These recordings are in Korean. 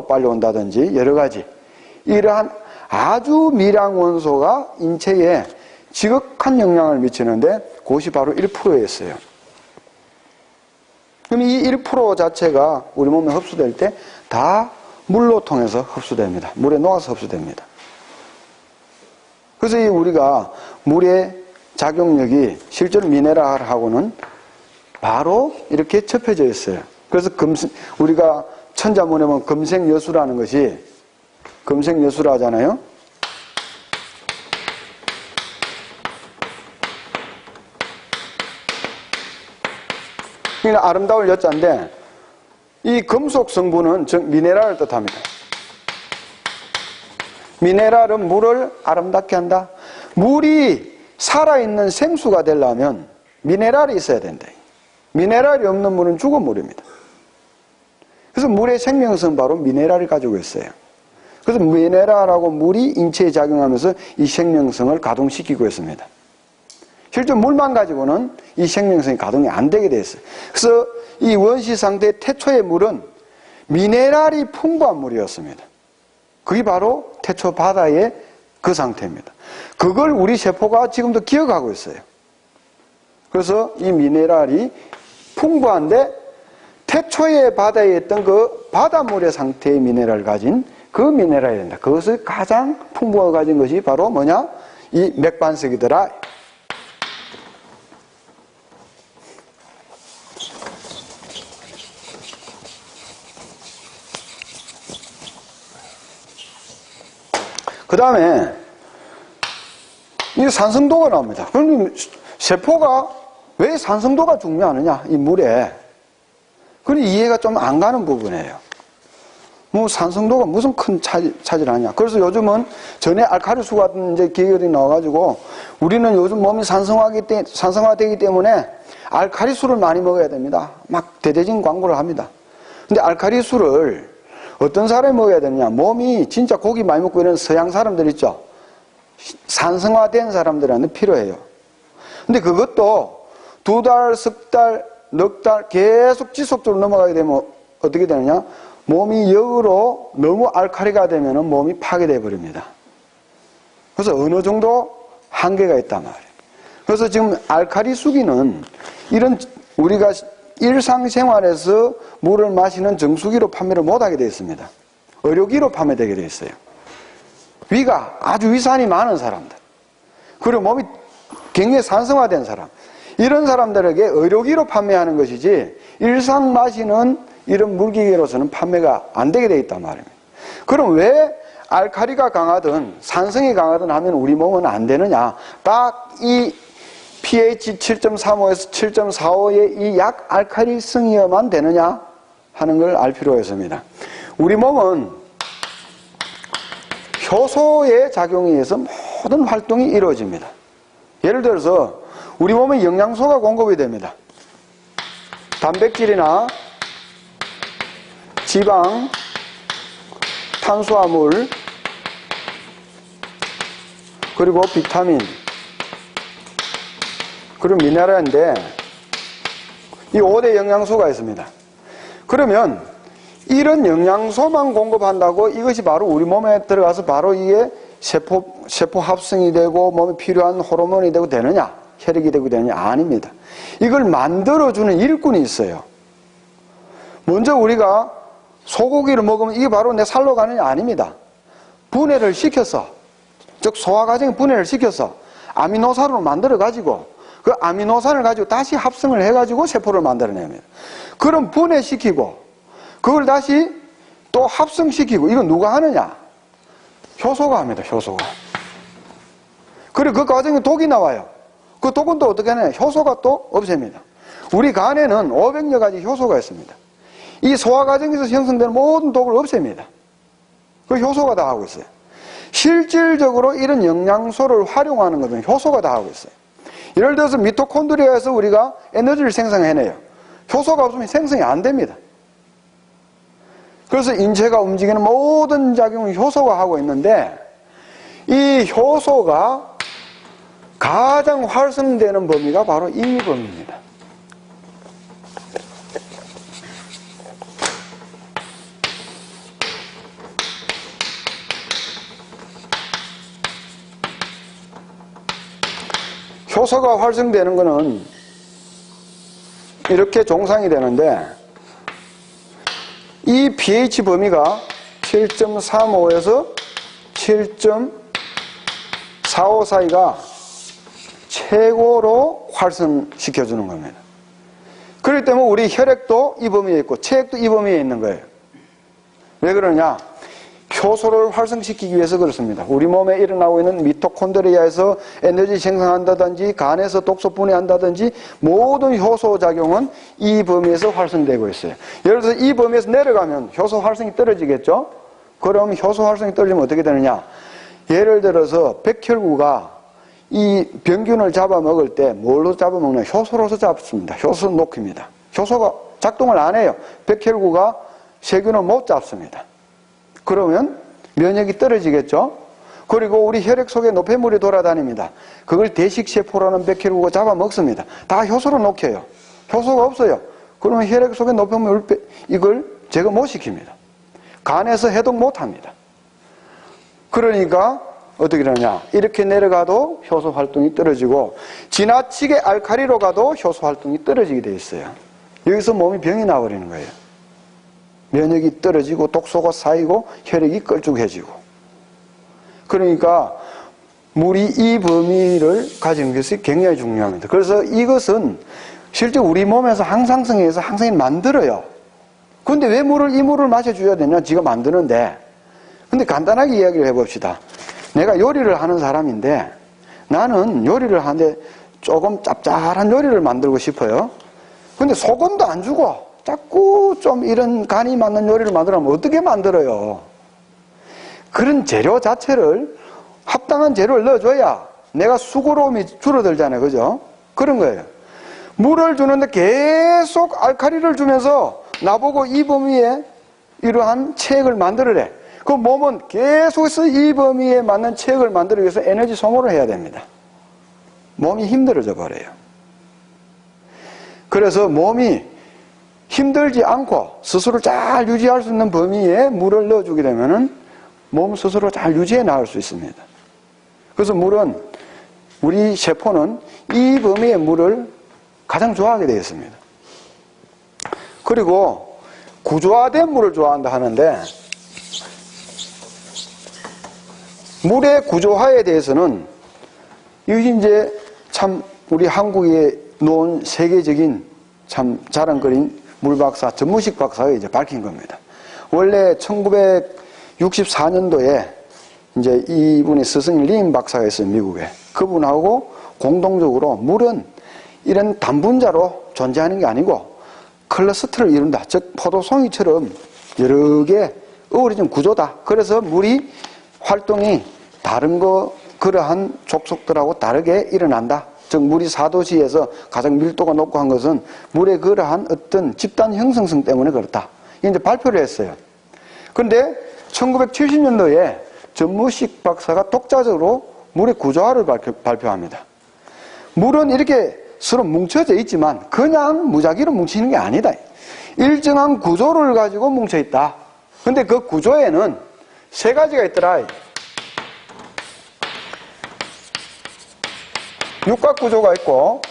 흡수가 빨리 온다든지 여러 가지 이러한 아주 미량 원소가 인체에 지극한 영향을 미치는데 그것이 바로 1%였어요. 그럼 이 1% 자체가 우리 몸에 흡수될 때 다 물로 통해서 흡수됩니다. 물에 녹아서 흡수됩니다. 그래서 우리가 물의 작용력이 실제로 미네랄하고는 바로 이렇게 접혀져 있어요. 그래서 우리가 천자문에 보면 금생여수라는 것이 금생여수라 하잖아요. 그러니까 아름다울 여자인데 이 금속 성분은 즉 미네랄을 뜻합니다. 미네랄은 물을 아름답게 한다. 물이 살아있는 생수가 되려면 미네랄이 있어야 된다. 미네랄이 없는 물은 죽은 물입니다. 그래서 물의 생명성은 바로 미네랄을 가지고 있어요. 그래서 미네랄하고 물이 인체에 작용하면서 이 생명성을 가동시키고 있습니다. 실제 물만 가지고는 이 생명성이 가동이 안 되게 돼 있어요. 그래서 이 원시 상태의 태초의 물은 미네랄이 풍부한 물이었습니다. 그게 바로 태초 바다의 그 상태입니다. 그걸 우리 세포가 지금도 기억하고 있어요. 그래서 이 미네랄이 풍부한데 태초의 바다에 있던 그 바닷물의 상태의 미네랄을 가진 그 미네랄이 된다. 그것을 가장 풍부하게 가진 것이 바로 뭐냐? 이 맥반석이더라. 그 다음에 이 산성도가 나옵니다. 그럼 세포가 왜 산성도가 중요하느냐? 이 물에. 그건 이해가 좀 안 가는 부분이에요. 뭐 산성도가 무슨 큰 차지를 하냐. 그래서 요즘은 전에 알칼리수 같은 이제 기계들이 나와가지고 우리는 요즘 몸이 산성화되기 때문에 알칼리수를 많이 먹어야 됩니다. 막 대대적인 광고를 합니다. 근데 알칼리수를 어떤 사람이 먹어야 되느냐. 몸이 진짜 고기 많이 먹고 이런 서양 사람들 있죠. 산성화된 사람들한테 필요해요. 근데 그것도 2달, 석 달, 넉 달 계속 지속적으로 넘어가게 되면 어떻게 되느냐. 몸이 역으로 너무 알칼리가 되면 몸이 파괴되어 버립니다. 그래서 어느 정도 한계가 있단 말이에요. 그래서 지금 알칼리 수기는 이런 우리가 일상생활에서 물을 마시는 정수기로 판매를 못하게 되어 있습니다. 의료기로 판매되게 되어 있어요. 위가 아주 위산이 많은 사람들, 그리고 몸이 굉장히 산성화된 사람, 이런 사람들에게 의료기로 판매하는 것이지 일상 마시는 이런 물기계로서는 판매가 안 되게 되어 있단 말입니다. 그럼 왜 알칼리가 강하든 산성이 강하든 하면 우리 몸은 안 되느냐? 딱 이 pH 7.35에서 7.45의 이 약 알칼리성이어만 되느냐 하는 걸 알 필요가 있습니다. 우리 몸은 효소의 작용에 의해서 모든 활동이 이루어집니다. 예를 들어서 우리 몸에 영양소가 공급이 됩니다. 단백질이나 지방, 탄수화물, 그리고 비타민, 그리고 미네랄인데 이 5대 영양소가 있습니다. 그러면 이런 영양소만 공급한다고 이것이 바로 우리 몸에 들어가서 바로 이게 세포 합성이 되고 몸에 필요한 호르몬이 되고 되느냐? 혈액이 되고 되느냐? 아닙니다. 이걸 만들어주는 일꾼이 있어요. 먼저 우리가 소고기를 먹으면 이게 바로 내 살로 가느냐? 아닙니다. 분해를 시켜서, 즉 소화 과정에 분해를 시켜서 아미노산으로 만들어가지고 그 아미노산을 가지고 다시 합성을 해가지고 세포를 만들어냅니다. 그럼 분해시키고 그걸 다시 또 합성시키고 이건 누가 하느냐? 효소가 합니다. 효소가. 그리고 그 과정에 독이 나와요. 그 독은 또 어떻게 하느냐? 효소가 또 없앱니다. 우리 간에는 500여 가지 효소가 있습니다. 이 소화 과정에서 형성되는 모든 독을 없앱니다. 그 효소가 다 하고 있어요. 실질적으로 이런 영양소를 활용하는 것은 효소가 다 하고 있어요. 예를 들어서 미토콘드리아에서 우리가 에너지를 생성해내요. 효소가 없으면 생성이 안 됩니다. 그래서 인체가 움직이는 모든 작용을 효소가 하고 있는데 이 효소가 가장 활성되는 범위가 바로 임의범위입니다. 효소가 활성되는 거는 이렇게 종상이 되는데, 이 pH 범위가 7.35에서 7.45 사이가 최고로 활성시켜주는 겁니다. 그렇기 때문에 우리 혈액도 이 범위에 있고 체액도 이 범위에 있는 거예요. 왜 그러냐? 효소를 활성시키기 위해서 그렇습니다. 우리 몸에 일어나고 있는 미토콘드리아에서 에너지 생성한다든지 간에서 독소 분해한다든지 모든 효소 작용은 이 범위에서 활성되고 있어요. 예를 들어서 이 범위에서 내려가면 효소 활성이 떨어지겠죠? 그럼 효소 활성이 떨어지면 어떻게 되느냐? 예를 들어서 백혈구가 이 병균을 잡아먹을 때 뭘로 잡아먹냐? 효소로서 잡습니다. 효소 녹입니다. 효소가 작동을 안 해요. 백혈구가 세균을 못 잡습니다. 그러면 면역이 떨어지겠죠? 그리고 우리 혈액 속에 노폐물이 돌아다닙니다. 그걸 대식세포라는 백혈구가 잡아먹습니다. 다 효소로 녹여요. 효소가 없어요. 그러면 혈액 속에 노폐물 이걸 제거 못 시킵니다. 간에서 해독 못 합니다. 그러니까 어떻게 되느냐? 이렇게 내려가도 효소 활동이 떨어지고 지나치게 알칼리로 가도 효소 활동이 떨어지게 돼 있어요. 여기서 몸이 병이 나버리는 거예요. 면역이 떨어지고 독소가 쌓이고 혈액이 걸쭉해지고. 그러니까 물이 이 범위를 가지는 것이 굉장히 중요합니다. 그래서 이것은 실제 우리 몸에서 항상성에서 항상이 만들어요. 그런데 왜 이 물을 마셔줘야 되냐? 지가 만드는데. 근데 간단하게 이야기를 해봅시다. 내가 요리를 하는 사람인데 나는 요리를 하는데 조금 짭짤한 요리를 만들고 싶어요. 근데 소금도 안 주고 자꾸 좀 이런 간이 맞는 요리를 만들면 어떻게 만들어요? 그런 재료 자체를 합당한 재료를 넣어줘야 내가 수고로움이 줄어들잖아요. 그죠? 그런 거예요. 물을 주는데 계속 알칼리를 주면서 나보고 이 범위에 이러한 체액을 만들으래. 그 몸은 계속해서 이 범위에 맞는 체액을 만들기 위해서 에너지 소모를 해야 됩니다. 몸이 힘들어져 버려요. 그래서 몸이 힘들지 않고 스스로 잘 유지할 수 있는 범위에 물을 넣어주게 되면은 몸 스스로 잘 유지해 나갈 수 있습니다. 그래서 물은, 우리 세포는 이 범위의 물을 가장 좋아하게 되어 있습니다. 그리고 구조화된 물을 좋아한다 하는데, 물의 구조화에 대해서는 이것이 이제 참 우리 한국에 놓은 세계적인 참 자랑거리인 물박사, 전무식 박사가 이제 밝힌 겁니다. 원래 1964년도에 이제 이분의 스승 림 박사가 있어요, 미국에. 그분하고 공동적으로 물은 이런 단분자로 존재하는 게 아니고 클러스터를 이룬다. 즉, 포도송이처럼 여러 개 어우러진 구조다. 그래서 물이 활동이 다른 그러한 족속들하고 다르게 일어난다. 즉 물이 사도시에서 가장 밀도가 높고 한 것은 물의 그러한 어떤 집단 형성성 때문에 그렇다. 이제 발표를 했어요. 그런데 1970년도에 전무식 박사가 독자적으로 물의 구조화를 발표합니다. 물은 이렇게 서로 뭉쳐져 있지만 그냥 무작위로 뭉치는 게 아니다. 일정한 구조를 가지고 뭉쳐 있다. 근데 그 구조에는 세 가지가 있더라. 육각구조가 있고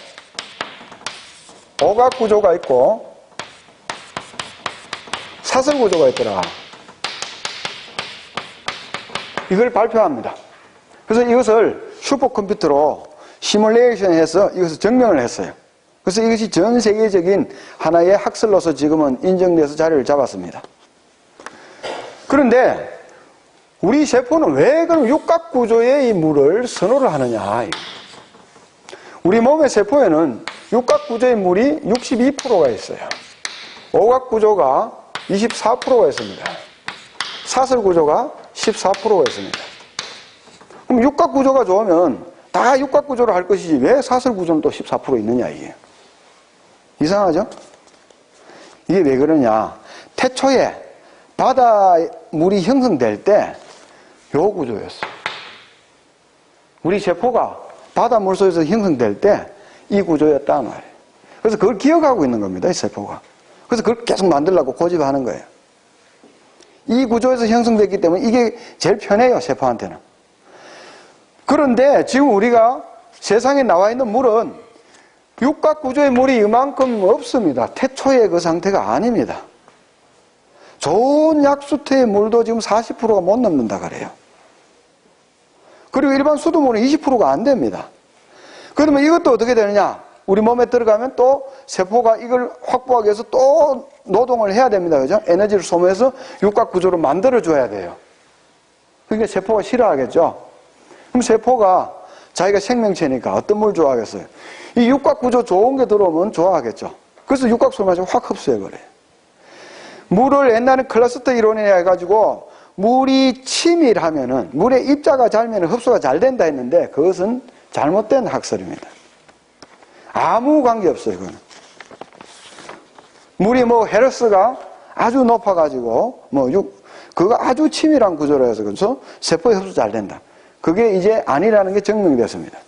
오각구조가 있고 사슬구조가 있더라. 이걸 발표합니다. 그래서 이것을 슈퍼컴퓨터로 시뮬레이션해서 이것을 증명을 했어요. 그래서 이것이 전 세계적인 하나의 학설로서 지금은 인정돼서 자리를 잡았습니다. 그런데 우리 세포는 왜 그럼 육각구조의 이 물을 선호를 하느냐? 우리 몸의 세포에는 육각구조의 물이 62%가 있어요. 오각구조가 24%가 있습니다. 사슬구조가 14%가 있습니다. 그럼 육각구조가 좋으면 다 육각구조로 할 것이지 왜 사슬구조는 또 14% 있느냐 이게. 이상하죠? 이게 왜 그러냐. 태초에 바닷물이 형성될 때 요 구조였어. 우리 세포가 바닷물 속에서 형성될 때 이 구조였단 말이에요. 그래서 그걸 기억하고 있는 겁니다, 이 세포가. 그래서 그걸 계속 만들려고 고집하는 거예요. 이 구조에서 형성됐기 때문에 이게 제일 편해요, 세포한테는. 그런데 지금 우리가 세상에 나와 있는 물은 육각구조의 물이 이만큼 없습니다. 태초의 그 상태가 아닙니다. 좋은 약수태의 물도 지금 40%가 못 넘는다 그래요. 그리고 일반 수돗물은 20%가 안 됩니다. 그러면 이것도 어떻게 되느냐? 우리 몸에 들어가면 또 세포가 이걸 확보하기 위해서 또 노동을 해야 됩니다. 그죠? 에너지를 소모해서 육각구조를 만들어줘야 돼요. 그러니까 세포가 싫어하겠죠? 그럼 세포가 자기가 생명체니까 어떤 물 좋아하겠어요? 이 육각구조 좋은 게 들어오면 좋아하겠죠? 그래서 육각수를 마시면 확 흡수해버려요. 물을 옛날에 클러스터 이론이라 해가지고 물이 치밀하면은, 물의 입자가 잘면 흡수가 잘 된다 했는데 그것은 잘못된 학설입니다. 아무 관계없어요, 그거는. 물이 헤르스가 아주 높아가지고, 그거 아주 치밀한 구조로 해서, 그래서 세포의 흡수 잘 된다. 그게 이제 아니라는 게 증명됐습니다.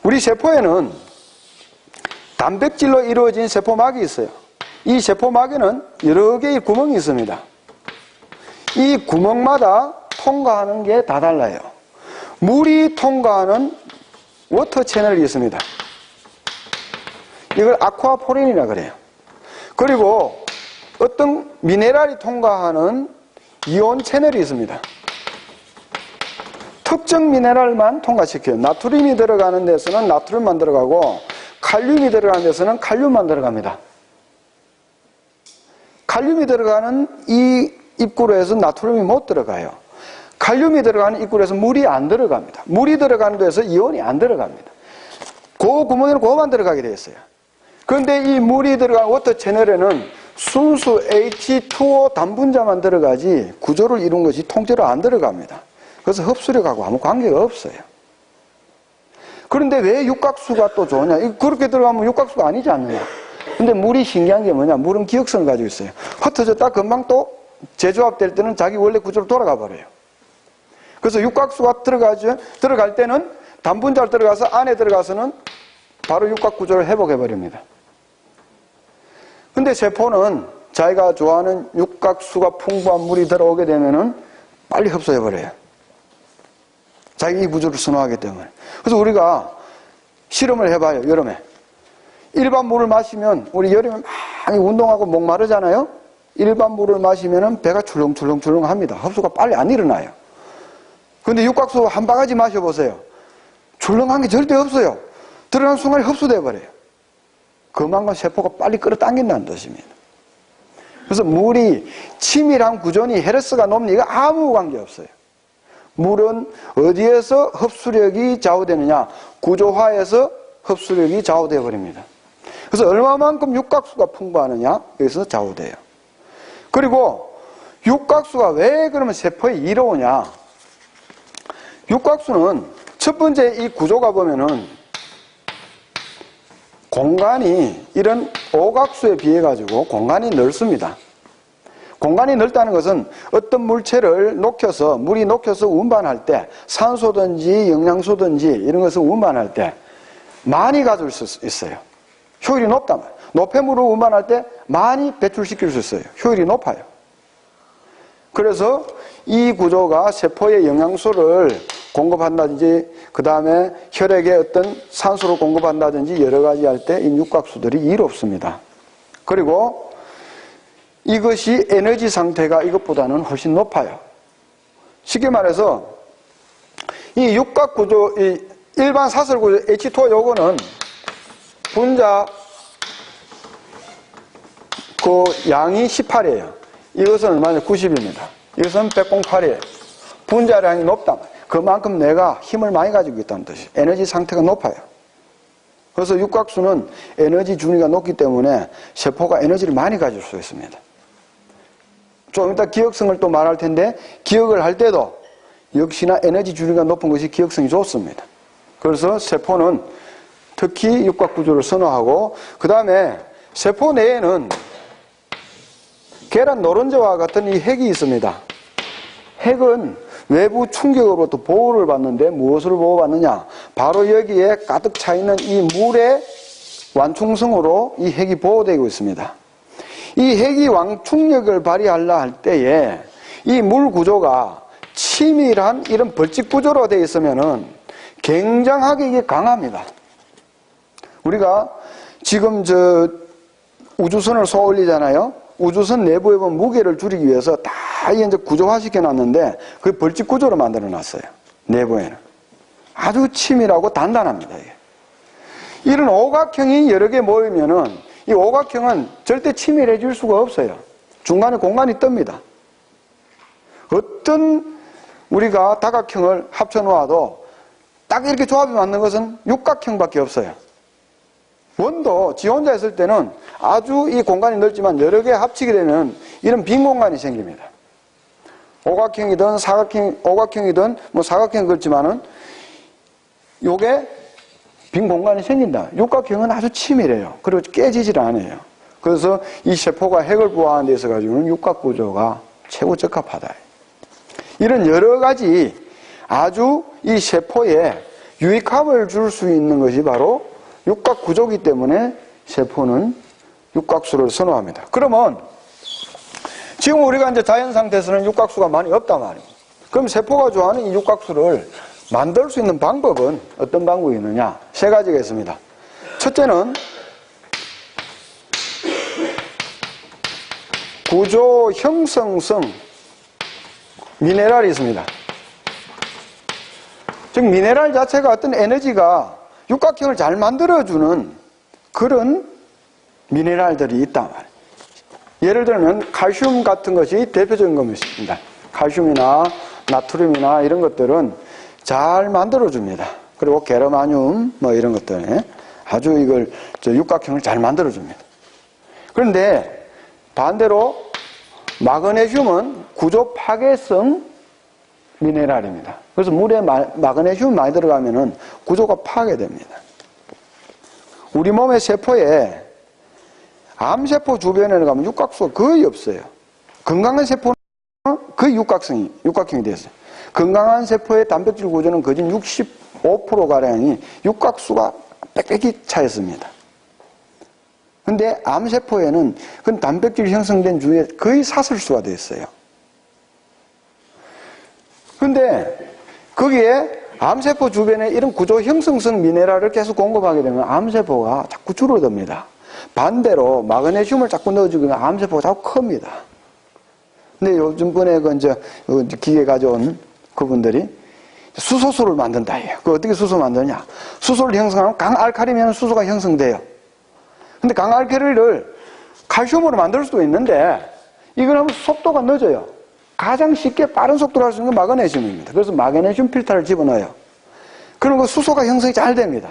우리 세포에는 단백질로 이루어진 세포막이 있어요. 이 세포막에는 여러 개의 구멍이 있습니다. 이 구멍마다 통과하는 게 다 달라요. 물이 통과하는 워터 채널이 있습니다. 이걸 아쿠아포린이라 그래요. 그리고 어떤 미네랄이 통과하는 이온 채널이 있습니다. 특정 미네랄만 통과시켜요. 나트륨이 들어가는 데서는 나트륨만 들어가고 칼륨이 들어가는 데서는 칼륨만 들어갑니다. 칼륨이 들어가는 이 입구로 해서 나트륨이 못 들어가요. 칼륨이 들어가는 입구로 해서 물이 안 들어갑니다. 물이 들어가는 데서 이온이 안 들어갑니다. 그 구멍에는 그거만 들어가게 되어 있어요. 그런데 이 물이 들어간 워터 채널에는 순수 H2O 단분자만 들어가지 구조를 이룬 것이 통째로 안 들어갑니다. 그래서 흡수력하고 아무 관계가 없어요. 그런데 왜 육각수가 또 좋으냐? 그렇게 들어가면 육각수가 아니지 않느냐? 근데 물이 신기한 게 뭐냐? 물은 기억성을 가지고 있어요. 흩어졌다 금방 또 재조합될 때는 자기 원래 구조로 돌아가 버려요. 그래서 육각수가 들어갈 때는 단분자로 들어가서 안에 들어가서는 바로 육각구조를 회복해 버립니다. 근데 세포는 자기가 좋아하는 육각수가 풍부한 물이 들어오게 되면은 빨리 흡수해 버려요. 자기 이 구조를 선호하기 때문에. 그래서 우리가 실험을 해봐요, 여름에. 일반 물을 마시면, 우리 여름에 많이 운동하고 목마르잖아요? 일반 물을 마시면 배가 출렁출렁 합니다. 흡수가 빨리 안 일어나요. 근데 육각수 한 바가지 마셔보세요. 출렁한 게 절대 없어요. 들어가는 순간에 흡수돼 버려요. 그만큼 세포가 빨리 끌어당긴다는 뜻입니다. 그래서 물이 치밀한 구조니 헤르스가 높니 이거 아무 관계 없어요. 물은 어디에서 흡수력이 좌우되느냐? 구조화에서 흡수력이 좌우되어 버립니다. 그래서 얼마만큼 육각수가 풍부하느냐? 여기서 좌우돼요. 그리고 육각수가 왜 그러면 세포에 이로우냐? 육각수는 첫 번째 이 구조가 보면은 공간이 이런 오각수에 비해 가지고 공간이 넓습니다. 공간이 넓다는 것은 어떤 물체를 녹여서, 물이 녹여서 운반할 때 산소든지 영양소든지 이런 것을 운반할 때 많이 가져올 수 있어요. 효율이 높단 말이에요. 노폐물을 운반할 때 많이 배출시킬 수 있어요. 효율이 높아요. 그래서 이 구조가 세포에 영양소를 공급한다든지 그 다음에 혈액에 어떤 산소를 공급한다든지 여러 가지 할 때 이 육각수들이 이롭습니다. 그리고 이것이 에너지 상태가 이것보다는 훨씬 높아요. 쉽게 말해서 이 육각구조, 이 일반 사설구조 H2O 요거는 분자 그 양이 18이에요. 이것은 얼마냐? 90입니다. 이것은 108이에요. 분자량이 높다. 그만큼 내가 힘을 많이 가지고 있다는 뜻이에요. 에너지 상태가 높아요. 그래서 육각수는 에너지 준위가 높기 때문에 세포가 에너지를 많이 가질 수 있습니다. 좀 이따 기억성을 또 말할 텐데 기억을 할 때도 역시나 에너지 준위가 높은 것이 기억성이 좋습니다. 그래서 세포는 특히 육각구조를 선호하고 그 다음에 세포 내에는 계란 노른자와 같은 이 핵이 있습니다. 핵은 외부 충격으로부터 보호를 받는데 무엇을 보호받느냐? 바로 여기에 가득 차 있는 이 물의 완충성으로 이 핵이 보호되고 있습니다. 이 핵이 완충력을 발휘하려 할 때에 이 물 구조가 치밀한 이런 벌집 구조로 되어 있으면은 굉장하게 이게 강합니다. 우리가 지금 우주선을 쏘아 올리잖아요. 우주선 내부에 보면 무게를 줄이기 위해서 다 이제 구조화 시켜놨는데 그 벌집 구조로 만들어 놨어요. 내부에는. 아주 치밀하고 단단합니다. 이게. 이런 오각형이 여러 개 모이면은 이 오각형은 절대 치밀해질 수가 없어요. 중간에 공간이 뜹니다. 어떤 우리가 다각형을 합쳐 놓아도 딱 이렇게 조합이 맞는 것은 육각형밖에 없어요. 원도 지 혼자 있을 때는 아주 이 공간이 넓지만 여러 개 합치게 되면 이런 빈 공간이 생깁니다. 오각형이든 오각형이든 뭐 사각형이 그렇지만은 요게 빈 공간이 생긴다. 육각형은 아주 치밀해요. 그리고 깨지질 않아요. 그래서 이 세포가 핵을 부화하는 데 있어 가지고는 육각 구조가 최고 적합하다. 이런 여러 가지 아주 이 세포에 유익함을 줄 수 있는 것이 바로 육각 구조이기 때문에 세포는 육각수를 선호합니다. 그러면 지금 우리가 이제 자연 상태에서는 육각수가 많이 없단 말입니다. 그럼 세포가 좋아하는 이 육각수를 만들 수 있는 방법은 어떤 방법이 있느냐? 세 가지가 있습니다. 첫째는 구조 형성성 미네랄이 있습니다. 즉 미네랄 자체가 어떤 에너지가 육각형을 잘 만들어주는 그런 미네랄들이 있단 말이에요. 예를 들면 칼슘 같은 것이 대표적인 것입니다. 칼슘이나 나트륨이나 이런 것들은 잘 만들어줍니다. 그리고 게르마늄 뭐 이런 것들 아주 이걸 육각형을 잘 만들어줍니다. 그런데 반대로 마그네슘은 구조 파괴성 미네랄입니다. 그래서 물에 마그네슘 많이 들어가면은 구조가 파괴됩니다. 우리 몸의 세포에 암세포 주변에 가면 육각수가 거의 없어요. 건강한 세포는 거의 육각형이 되었어요. 건강한 세포의 단백질 구조는 거진 65%가량이 육각수가 빽빽히 차 있습니다. 근데 암세포에는 그 단백질 형성된 중에 거의 사슬수가 되어 있어요. 근데 거기에 암세포 주변에 이런 구조 형성성 미네랄을 계속 공급하게 되면 암세포가 자꾸 줄어듭니다. 반대로 마그네슘을 자꾸 넣어주면 암세포가 자꾸 큽니다. 근데 요즘번에 기계 가져온 그분들이 수소수를 만든다 해요. 그 어떻게 수소 만드냐? 수소를 형성하면 강알칼리면 수소가 형성돼요. 근데 강알칼리를 칼슘으로 만들 수도 있는데 이걸 하면 속도가 늦어요. 가장 쉽게 빠른 속도로 할 수 있는 건 마그네슘입니다. 그래서 마그네슘 필터를 집어넣어요. 그럼 그 수소가 형성이 잘 됩니다.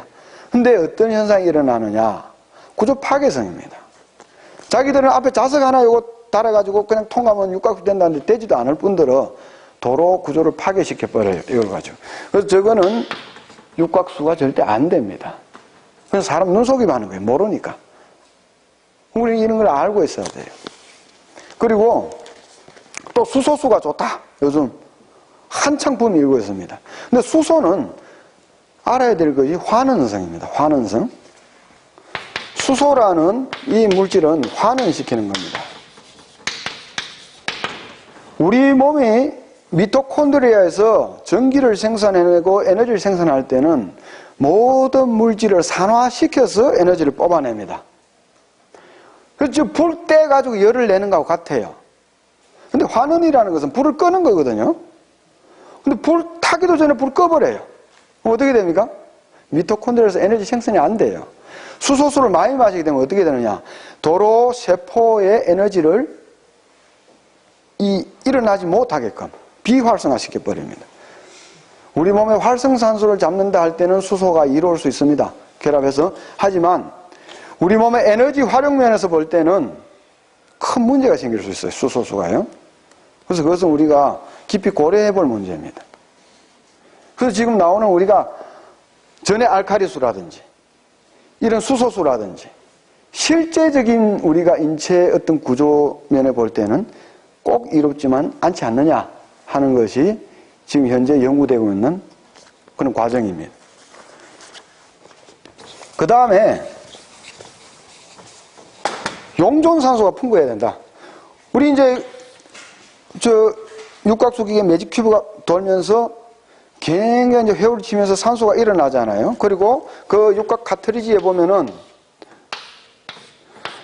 근데 어떤 현상이 일어나느냐? 구조 파괴성입니다. 자기들은 앞에 자석 하나 요거 달아가지고 그냥 통하면 육각수 된다는데 되지도 않을 뿐더러 도로 구조를 파괴시켜버려요. 이걸 가지고. 그래서 저거는 육각수가 절대 안 됩니다. 그래서 사람 눈속임이 하는 거예요. 모르니까. 우리는 이런 걸 알고 있어야 돼요. 그리고 또 수소수가 좋다. 요즘 한창 붐이 일고 있습니다. 근데 수소는 알아야 될 것이 환원성입니다. 환원성. 수소라는 이 물질은 환원시키는 겁니다. 우리 몸이 미토콘드리아에서 전기를 생산해내고 에너지를 생산할 때는 모든 물질을 산화시켜서 에너지를 뽑아냅니다. 그래서 불 떼가지고 열을 내는 것하고 같아요. 근데 환원이라는 것은 불을 끄는 거거든요. 근데 불 타기도 전에 불 꺼버려요. 그럼 어떻게 됩니까? 미토콘드리아에서 에너지 생산이 안 돼요. 수소수를 많이 마시게 되면 어떻게 되느냐? 도로 세포의 에너지를 일어나지 못하게끔 비활성화시켜 버립니다. 우리 몸에 활성산소를 잡는다 할 때는 수소가 이로울 수 있습니다. 결합해서. 하지만 우리 몸의 에너지 활용면에서 볼 때는 큰 문제가 생길 수 있어요. 수소수가요. 그래서 그것은 우리가 깊이 고려해 볼 문제입니다. 그래서 지금 나오는 우리가 전해 알칼리수라든지 이런 수소수라든지 실제적인 우리가 인체의 어떤 구조면에 볼 때는 꼭 이롭지만 않지 않느냐 하는 것이 지금 현재 연구되고 있는 그런 과정입니다. 그 다음에 용존산소가 풍부해야 된다. 우리 이제 육각수 기계 매직 큐브가 돌면서 굉장히 이제 회오리 치면서 산소가 일어나잖아요. 그리고 그 육각 카트리지에 보면은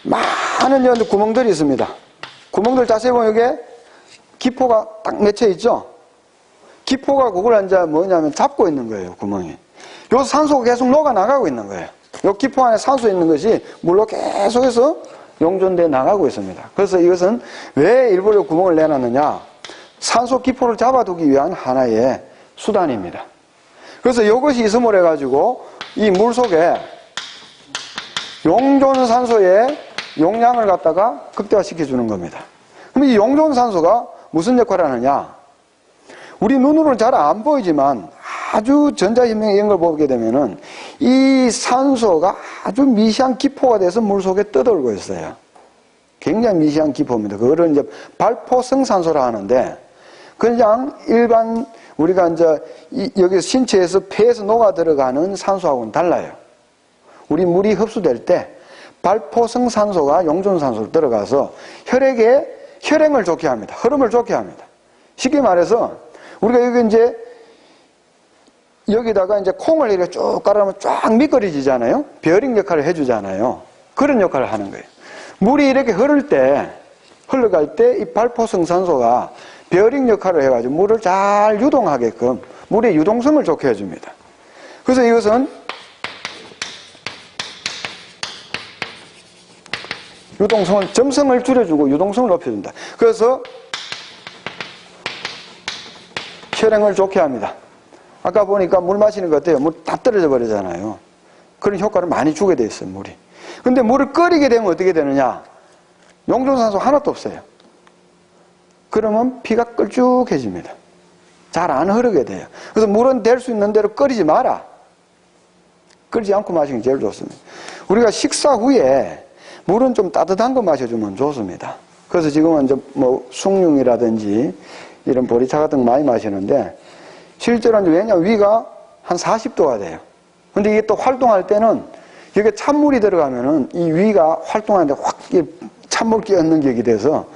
많은 이제 구멍들이 있습니다. 구멍들 자세히 보면 이게 기포가 딱 맺혀 있죠. 기포가 그걸 이제 뭐냐면 잡고 있는 거예요, 구멍이. 요 산소가 계속 녹아 나가고 있는 거예요. 요 기포 안에 산소 있는 것이 물로 계속해서 용존돼 나가고 있습니다. 그래서 이것은 왜 일부러 구멍을 내놨느냐? 산소 기포를 잡아두기 위한 하나의 수단입니다. 그래서 이것이 있음을 해가지고 이 물 속에 용존산소의 용량을 갖다가 극대화시켜 주는 겁니다. 그럼 이 용존산소가 무슨 역할을 하느냐? 우리 눈으로는 잘 안 보이지만 아주 전자현명 이런 걸 보게 되면은 이 산소가 아주 미세한 기포가 돼서 물 속에 떠돌고 있어요. 굉장히 미세한 기포입니다. 그거를 이제 발포성산소라 하는데 그냥 일반 우리가 이제 여기 신체에서 폐에서 녹아 들어가는 산소하고는 달라요. 우리 물이 흡수될 때 발포성 산소가 용존산소로 들어가서 혈액에 혈행을 좋게 합니다. 흐름을 좋게 합니다. 쉽게 말해서 우리가 여기 이제 여기다가 이제 콩을 이렇게 쭉 깔아놓으면 쫙 미끄러지잖아요. 베어링 역할을 해주잖아요. 그런 역할을 하는 거예요. 물이 이렇게 흘러갈 때 이 발포성 산소가 베어링 역할을 해가지고 물을 잘 유동하게끔 물의 유동성을 좋게 해줍니다. 그래서 이것은 유동성을, 점성을 줄여주고 유동성을 높여준다. 그래서 혈행을 좋게 합니다. 아까 보니까 물 마시는 거 어때요? 물 다 떨어져 버리잖아요. 그런 효과를 많이 주게 돼 있어요, 물이. 근데 물을 끓이게 되면 어떻게 되느냐? 용존산소 하나도 없어요. 그러면 피가 끌쭉해집니다. 잘 안 흐르게 돼요. 그래서 물은 될 수 있는 대로 끓이지 마라. 끓이지 않고 마시는 게 제일 좋습니다. 우리가 식사 후에 물은 좀 따뜻한 거 마셔주면 좋습니다. 그래서 지금은 이제 뭐 숭늉이라든지 이런 보리차 같은 거 많이 마시는데 실제로 이제 왜냐면 위가 한 40도가 돼요. 근데 이게 또 활동할 때는 여기에 찬물이 들어가면은 이 위가 활동하는데 확 찬물 끼얹는 격이 돼서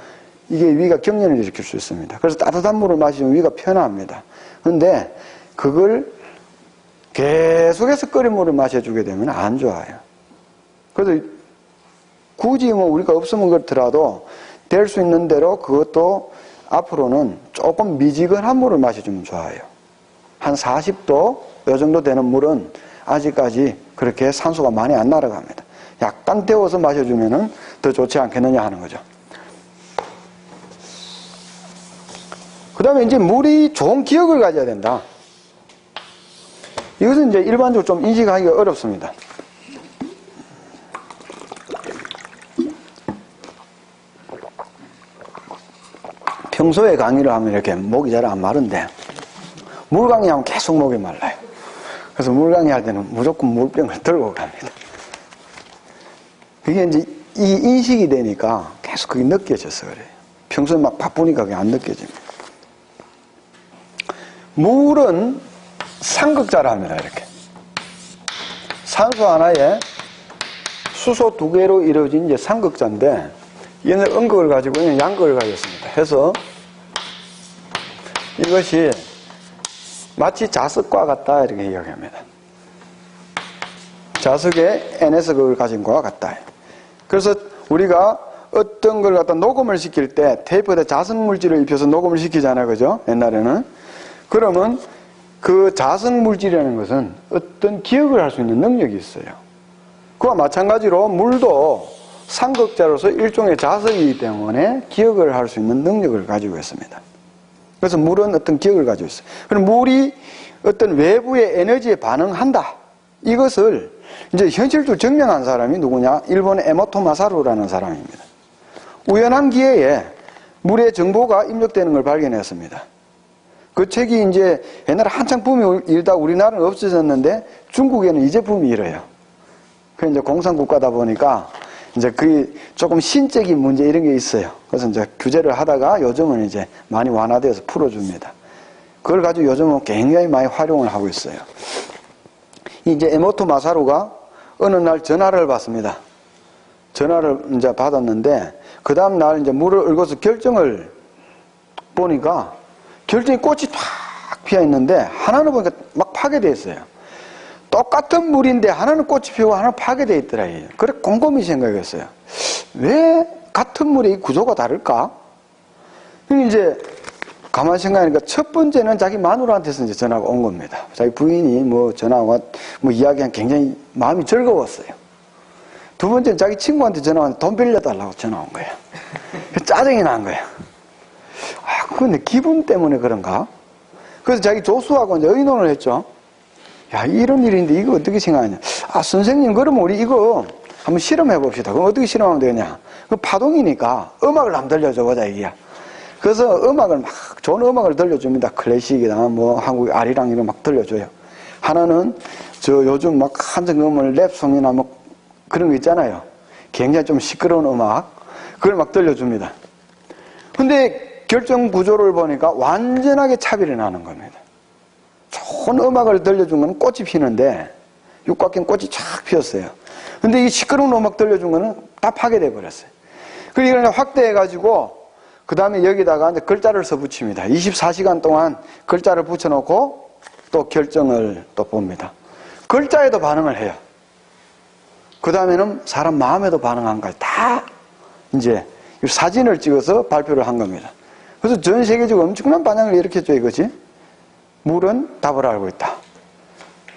이게 위가 경련을 일으킬 수 있습니다. 그래서 따뜻한 물을 마시면 위가 편합니다. 그런데 그걸 계속해서 끓인 물을 마셔주게 되면 안 좋아요. 그래서 굳이 뭐 우리가 없으면 그렇더라도 될 수 있는 대로 그것도 앞으로는 조금 미지근한 물을 마셔주면 좋아요. 한 40도 이 정도 되는 물은 아직까지 그렇게 산소가 많이 안 날아갑니다. 약간 데워서 마셔주면 더 좋지 않겠느냐 하는 거죠. 그 다음에 이제 물이 좋은 기억을 가져야 된다. 이것은 이제 일반적으로 좀 인식하기가 어렵습니다. 평소에 강의를 하면 이렇게 목이 잘 안 마른데 물 강의하면 계속 목이 말라요. 그래서 물 강의할 때는 무조건 물병을 들고 갑니다. 그게 이제 이 인식이 되니까 계속 그게 느껴져서 그래요. 평소에 막 바쁘니까 그게 안 느껴집니다. 물은 삼극자라 합니다. 이렇게 산소 하나에 수소 2개로 이루어진 이제 삼극자인데 얘는 음극을 가지고 얘는 양극을 가졌습니다. 해서 이것이 마치 자석과 같다 이렇게 이야기합니다. 자석에 NS극을 가진 것과 같다. 그래서 우리가 어떤 걸 갖다 녹음을 시킬 때 테이프에다 자석 물질을 입혀서 녹음을 시키잖아요. 그죠? 옛날에는. 그러면 그 자석 물질이라는 것은 어떤 기억을 할 수 있는 능력이 있어요. 그와 마찬가지로 물도 삼극자로서 일종의 자석이기 때문에 기억을 할 수 있는 능력을 가지고 있습니다. 그래서 물은 어떤 기억을 가지고 있어요. 그럼 물이 어떤 외부의 에너지에 반응한다. 이것을 이제 현실적으로 증명한 사람이 누구냐? 일본의 에모토 마사루라는 사람입니다. 우연한 기회에 물의 정보가 입력되는 걸 발견했습니다. 그 책이 이제 옛날에 한창 붐이 일다 우리나라는 없어졌는데 중국에는 이제 붐이 일어요. 그 이제 공산국가다 보니까 이제 그 조금 신적인 문제 이런 게 있어요. 그래서 이제 규제를 하다가 요즘은 이제 많이 완화되어서 풀어줍니다. 그걸 가지고 요즘은 굉장히 많이 활용을 하고 있어요. 이제 에모토 마사루가 어느 날 전화를 받습니다. 전화를 이제 받았는데 그 다음 날 이제 물을 얽어서 결정을 보니까 결정이 꽃이 탁 피어 있는데 하나는 보니까 막 파괴되어 있어요. 똑같은 물인데 하나는 꽃이 피고 하나는 파괴되어 있더라. 그래 곰곰이 생각했어요. 왜 같은 물의 구조가 다를까? 이제 가만히 생각하니까 첫 번째는 자기 마누라한테서 이제 전화가 온 겁니다. 자기 부인이 뭐 전화와 뭐 이야기한 굉장히 마음이 즐거웠어요. 두 번째는 자기 친구한테 전화 왔는데 돈 빌려달라고 전화 온 거예요. 짜증이 난 거예요. 아, 근데 기분 때문에 그런가? 그래서 자기 조수하고 이제 의논을 했죠. 야, 이런 일인데 이거 어떻게 생각하냐? 아, 선생님, 그럼 우리 이거 한번 실험해 봅시다. 그럼 어떻게 실험하면 되냐? 그 파동이니까 음악을 한번 들려줘 보자, 이게야. 그래서 음악을 막, 좋은 음악을 들려줍니다. 클래식이나 뭐 한국 아리랑 이런 막 들려줘요. 하나는 저 요즘 막 한정음을 랩송이나 뭐 그런 거 있잖아요. 굉장히 좀 시끄러운 음악. 그걸 막 들려줍니다. 근데 결정 구조를 보니까 완전하게 차별이 나는 겁니다. 좋은 음악을 들려준 건 꽃이 피는데 육각형 꽃이 쫙 피었어요. 근데 이 시끄러운 음악 들려준 거는 다 파괴돼 버렸어요. 그리고 이걸 확대해가지고 그 다음에 여기다가 이제 글자를 써붙입니다. 24시간 동안 글자를 붙여놓고 또 결정을 또 봅니다. 글자에도 반응을 해요. 그 다음에는 사람 마음에도 반응한까지 다 이제 사진을 찍어서 발표를 한 겁니다. 그래서 전 세계적으로 엄청난 반응을 일으켰죠, 이거지. 물은 답을 알고 있다.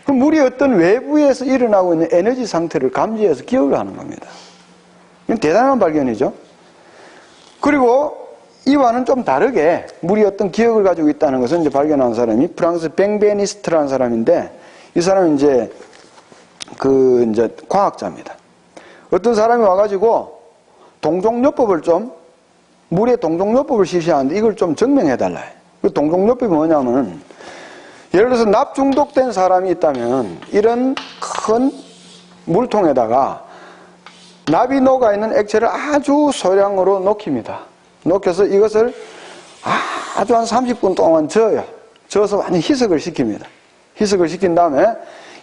그럼 물이 어떤 외부에서 일어나고 있는 에너지 상태를 감지해서 기억을 하는 겁니다. 이건 대단한 발견이죠. 그리고 이와는 좀 다르게 물이 어떤 기억을 가지고 있다는 것을 이제 발견한 사람이 프랑스 뱅베니스트라는 사람인데, 이 사람은 이제 과학자입니다. 어떤 사람이 와가지고 동종요법을 물의 동종요법을 실시하는데 이걸 좀 증명해달라. 그 동종요법이 뭐냐면, 예를 들어서 납 중독된 사람이 있다면 이런 큰 물통에다가 납이 녹아있는 액체를 아주 소량으로 녹입니다. 녹여서 이것을 아주 한 30분 동안 저어요. 저어서 완전히 희석을 시킵니다. 희석을 시킨 다음에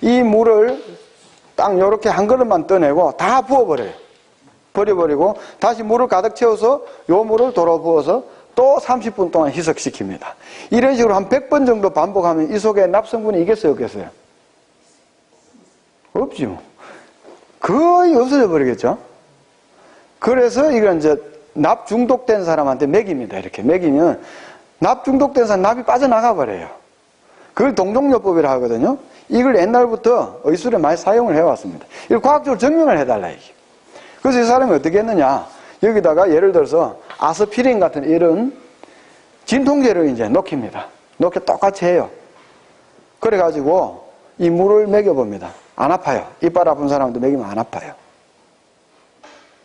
이 물을 딱 요렇게 한 그릇만 떠내고 다 부어버려요. 버려버리고 다시 물을 가득 채워서 요 물을 도로 부어서 또 30분 동안 희석시킵니다. 이런 식으로 한 100번 정도 반복하면 이 속에 납성분이 있겠어요, 없겠어요? 없죠. 거의 없어져 버리겠죠? 그래서 이건 이제 납 중독된 사람한테 먹입니다. 이렇게 먹이면 납 중독된 사람 납이 빠져나가 버려요. 그걸 동종요법이라 하거든요. 이걸 옛날부터 의술에 많이 사용을 해왔습니다. 이걸 과학적으로 증명을 해달라, 이게. 그래서 이 사람이 어떻게 했느냐. 여기다가 예를 들어서 아스피린 같은 이런 진통제를 이제 녹입니다. 녹여 똑같이 해요. 그래가지고 이 물을 먹여봅니다. 안 아파요. 이빨 아픈 사람도 먹이면 안 아파요.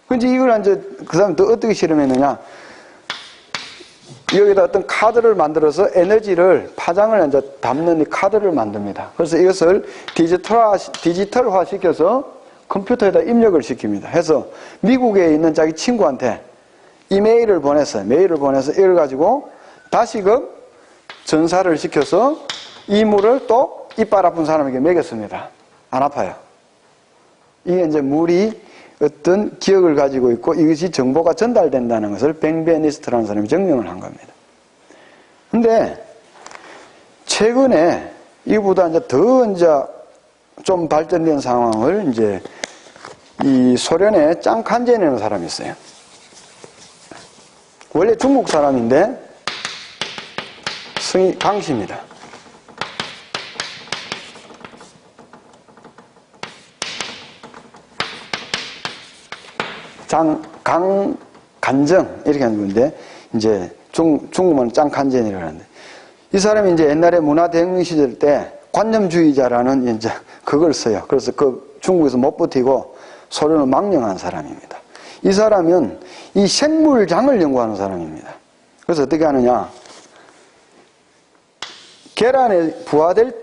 근데 이걸 이제 그 사람이 또 어떻게 실험했느냐. 여기다 어떤 카드를 만들어서 에너지를, 파장을 이제 담는 이 카드를 만듭니다. 그래서 이것을 디지털화 시켜서 컴퓨터에다 입력을 시킵니다. 해서 미국에 있는 자기 친구한테 이메일을 보냈어요. 메일을 보내서 이걸 가지고 다시금 전사를 시켜서 이 물을 또 이빨 아픈 사람에게 먹였습니다. 안 아파요. 이게 이제 물이 어떤 기억을 가지고 있고 이것이 정보가 전달된다는 것을 뱅베니스트라는 사람이 증명을 한 겁니다. 근데 최근에 이보다 이제 더 이제 좀 발전된 상황을 이제 이 소련의 짱칸제네라는 사람이 있어요. 원래 중국 사람인데 성이 강씨입니다. 간정 이렇게 하는 건데 이제 중국말은 짱칸제네라고 하는데, 이 사람이 이제 옛날에 문화대혁명 시절 때 관념주의자라는 이제 그걸 써요. 그래서 그 중국에서 못 버티고 소련을 망령한 사람입니다. 이 사람은 이 생물장을 연구하는 사람입니다. 그래서 어떻게 하느냐. 계란이 부화될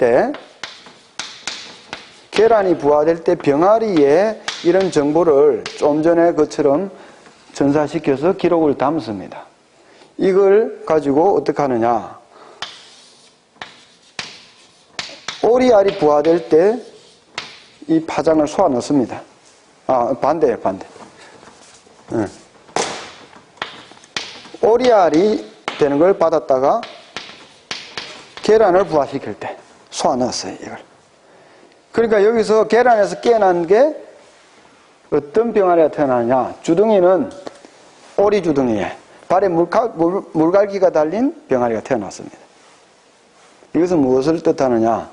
때 병아리에 이런 정보를 좀 전에 그처럼 전사시켜서 기록을 담습니다. 이걸 가지고 어떻게 하느냐. 오리알이 부화될 때 이 파장을 쏘아 넣습니다. 반대예요. 오리알이 되는 걸 받았다가 계란을 부화시킬 때 쏘아 넣었어요, 이걸. 그러니까 여기서 계란에서 깨난 게 어떤 병아리가 태어나냐. 주둥이는 오리 주둥이에 발에 물갈기가 달린 병아리가 태어났습니다. 이것은 무엇을 뜻하느냐.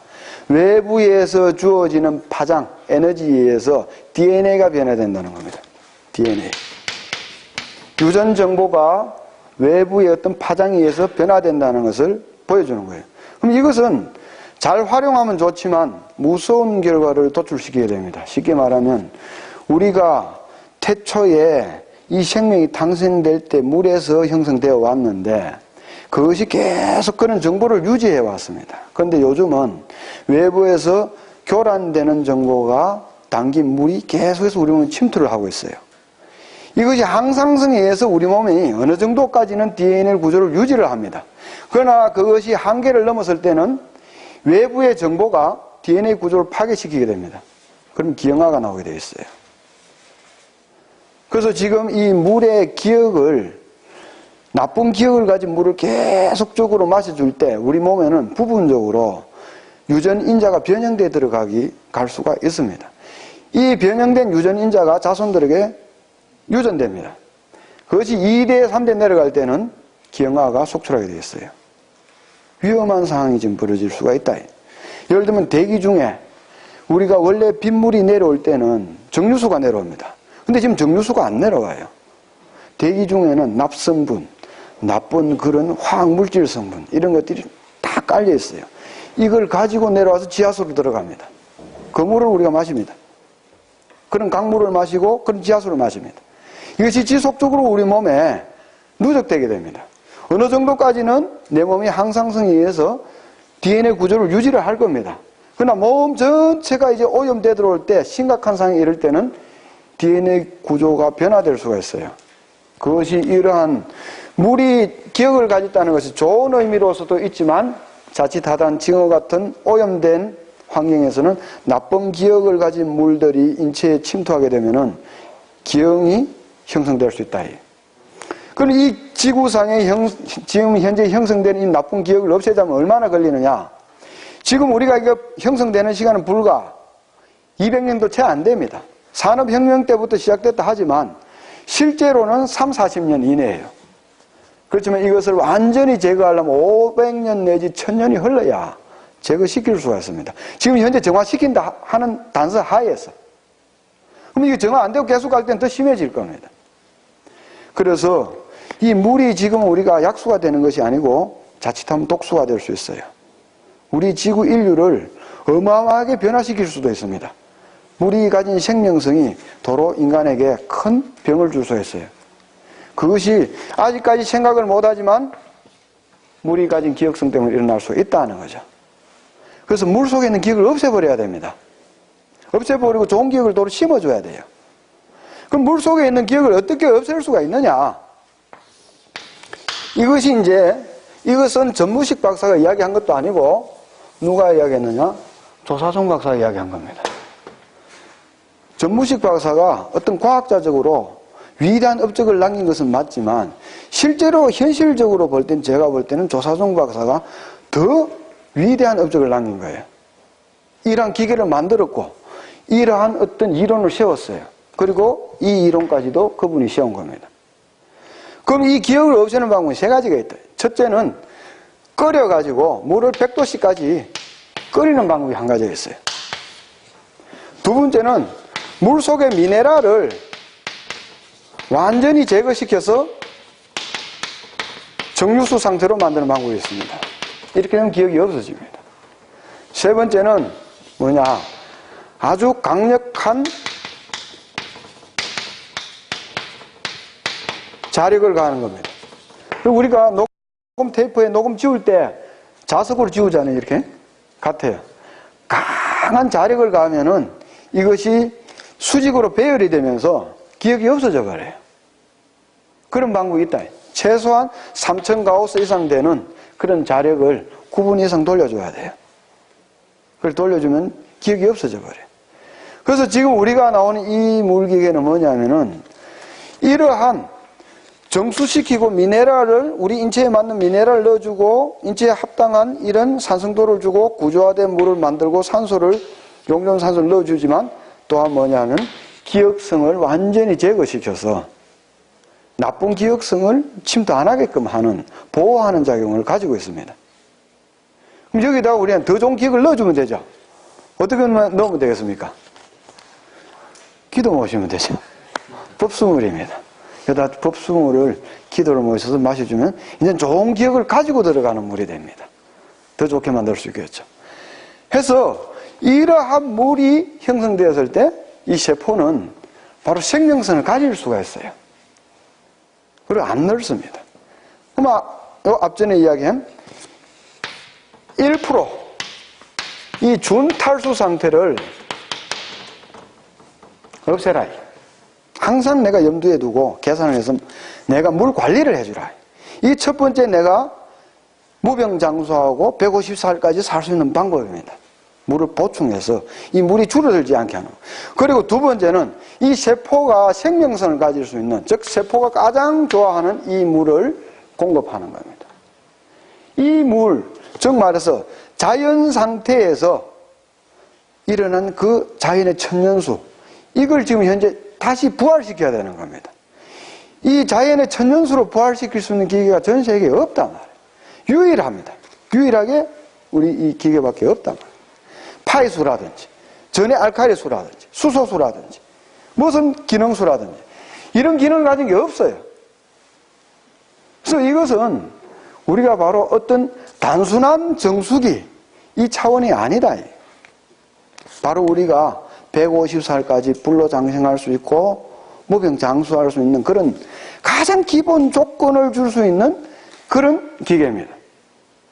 외부에서 주어지는 파장, 에너지에 의해서 DNA가 변화된다는 겁니다. DNA. 유전 정보가 외부의 어떤 파장에 의해서 변화된다는 것을 보여주는 거예요. 그럼 이것은 잘 활용하면 좋지만 무서운 결과를 도출시키게 됩니다. 쉽게 말하면 우리가 태초에 이 생명이 탄생될 때 물에서 형성되어 왔는데 그것이 계속 그런 정보를 유지해 왔습니다. 그런데 요즘은 외부에서 교란되는 정보가 담긴 물이 계속해서 우리 몸에 침투를 하고 있어요. 이것이 항상성에 의해서 우리 몸이 어느 정도까지는 DNA 구조를 유지를 합니다. 그러나 그것이 한계를 넘었을 때는 외부의 정보가 DNA 구조를 파괴시키게 됩니다. 그럼 기형아가 나오게 되어 있어요. 그래서 지금 이 물의 기억을, 나쁜 기억을 가진 물을 계속적으로 마셔줄 때 우리 몸에는 부분적으로 유전인자가 변형되어 갈 수가 있습니다. 이 변형된 유전인자가 자손들에게 유전됩니다. 그것이 2대, 3대 내려갈 때는 기형아가 속출하게 되어 있어요. 위험한 상황이 지금 벌어질 수가 있다. 예를 들면 대기 중에 우리가 원래 빗물이 내려올 때는 정류수가 내려옵니다. 근데 지금 정류수가 안 내려가요. 대기 중에는 납성분, 나쁜 그런 화학물질 성분 이런 것들이 다 깔려 있어요. 이걸 가지고 내려와서 지하수로 들어갑니다. 그 물을 우리가 마십니다. 그런 강물을 마시고 그런 지하수를 마십니다. 이것이 지속적으로 우리 몸에 누적되게 됩니다. 어느 정도까지는 내 몸이 항상성에 의해서 DNA 구조를 유지를 할 겁니다. 그러나 몸 전체가 이제 오염돼 들어올 때 심각한 상황에 이를 때는 DNA 구조가 변화될 수가 있어요. 그것이 이러한 물이 기억을 가졌다는 것이 좋은 의미로서도 있지만 자칫하다 징어 같은 오염된 환경에서는 나쁜 기억을 가진 물들이 인체에 침투하게 되면은 기형이 형성될 수 있다. 그럼 이 지구상에 지금 현재 형성되는 이 나쁜 기억을 없애자면 얼마나 걸리느냐? 지금 우리가 이거 형성되는 시간은 불과 200년도 채 안 됩니다. 산업혁명 때부터 시작됐다 하지만 실제로는 3, 40년 이내예요. 그렇지만 이것을 완전히 제거하려면 500년 내지 1000년이 흘러야 제거시킬 수가 있습니다. 지금 현재 정화시킨다 하는 단서 하에서. 그럼 이게 정화 안 되고 계속 갈 때는 더 심해질 겁니다. 그래서 이 물이 지금 우리가 약수가 되는 것이 아니고 자칫하면 독수가 될 수 있어요. 우리 지구 인류를 어마어마하게 변화시킬 수도 있습니다. 물이 가진 생명성이 도로 인간에게 큰 병을 줄 수 있어요. 그것이 아직까지 생각을 못하지만 물이 가진 기억성 때문에 일어날 수 있다는 거죠. 그래서 물 속에 있는 기억을 없애버려야 됩니다. 없애버리고 좋은 기억을 도로 심어줘야 돼요. 그럼 물 속에 있는 기억을 어떻게 없앨 수가 있느냐? 이것은 전무식 박사가 이야기한 것도 아니고 누가 이야기했느냐? 조사종 박사가 이야기한 겁니다. 전무식 박사가 어떤 과학자적으로 위대한 업적을 남긴 것은 맞지만 실제로 현실적으로 볼 땐 제가 볼 때는 조사종 박사가 더 위대한 업적을 남긴 거예요. 이러한 기계를 만들었고 이러한 어떤 이론을 세웠어요. 그리고 이 이론까지도 그분이 세운 겁니다. 그럼 이 기억을 없애는 방법이 세 가지가 있다. 첫째는 끓여가지고 물을 100도씨까지 끓이는 방법이 한 가지가 있어요. 두 번째는 물 속의 미네랄을 완전히 제거시켜서 정류수 상태로 만드는 방법이 있습니다. 이렇게 하면 기억이 없어집니다. 세 번째는 뭐냐? 아주 강력한 자력을 가하는 겁니다. 그리고 우리가 녹음 테이프에 녹음 지울 때 자석으로 지우잖아요. 이렇게 같아요. 강한 자력을 가하면은 이것이 수직으로 배열이 되면서 기억이 없어져 버려요. 그런 방법이 있다. 최소한 3000 가우스 이상 되는 그런 자력을 9분 이상 돌려줘야 돼요. 그걸 돌려주면 기억이 없어져 버려요. 그래서 지금 우리가 나오는 이 물기계는 뭐냐면은 이러한 정수시키고 미네랄을, 우리 인체에 맞는 미네랄을 넣어주고 인체에 합당한 이런 산성도를 주고 구조화된 물을 만들고 산소를, 용존산소를 넣어주지만 또한 뭐냐는 기억성을 완전히 제거시켜서 나쁜 기억성을 침투 안 하게끔 하는, 보호하는 작용을 가지고 있습니다. 그럼 여기다 우리는 더 좋은 기억을 넣어주면 되죠. 어떻게 넣으면 되겠습니까? 기도 모시면 되죠. 법수물입니다. 여기다 법수물을 기도를 모셔서 마셔주면 이제 좋은 기억을 가지고 들어가는 물이 됩니다. 더 좋게 만들 수 있겠죠. 해서 이러한 물이 형성되었을 때 이 세포는 바로 생명성을 가질 수가 있어요. 그리고 안 넓습니다. 그럼 앞전에 이야기한 1% 이 준탈수 상태를 없애라. 항상 내가 염두에 두고 계산을 해서 내가 물 관리를 해주라. 이 첫 번째 내가 무병장수하고 150살까지 살 수 있는 방법입니다. 물을 보충해서 이 물이 줄어들지 않게 하는 거. 그리고 두 번째는 이 세포가 생명성을 가질 수 있는, 즉 세포가 가장 좋아하는 이 물을 공급하는 겁니다. 이 물, 즉 말해서 자연 상태에서 일어난 그 자연의 천연수, 이걸 지금 현재 다시 부활시켜야 되는 겁니다. 이 자연의 천연수로 부활시킬 수 있는 기계가 전 세계에 없단 말이에요. 유일합니다. 유일하게 우리 이 기계밖에 없단 말이에요. 파이수라든지 전해 알칼리수라든지 수소수라든지 무슨 기능수라든지 이런 기능을 가진 게 없어요. 그래서 이것은 우리가 바로 어떤 단순한 정수기 이 차원이 아니다. 바로 우리가 150살까지 불로장생할 수 있고 무병장수할 수 있는 그런 가장 기본 조건을 줄 수 있는 그런 기계입니다.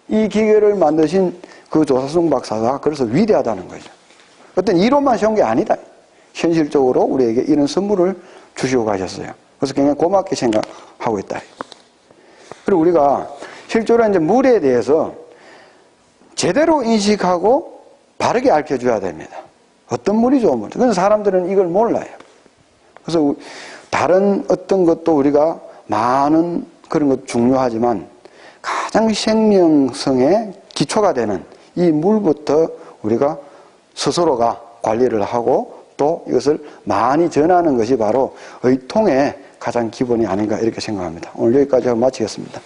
이 기계를 만드신 그 조사승 박사가 그래서 위대하다는 거죠. 어떤 이론만 세운 게 아니다. 현실적으로 우리에게 이런 선물을 주시고 가셨어요. 그래서 굉장히 고맙게 생각하고 있다. 그리고 우리가 실제로 이제 물에 대해서 제대로 인식하고 바르게 알려줘야 됩니다. 어떤 물이 좋은 물인지. 그래서 사람들은 이걸 몰라요. 그래서 다른 어떤 것도 우리가 많은 그런 것 중요하지만 가장 생명성의 기초가 되는 이 물부터 우리가 스스로가 관리를 하고 또 이것을 많이 전하는 것이 바로 의통의 가장 기본이 아닌가 이렇게 생각합니다. 오늘 여기까지 하고 마치겠습니다.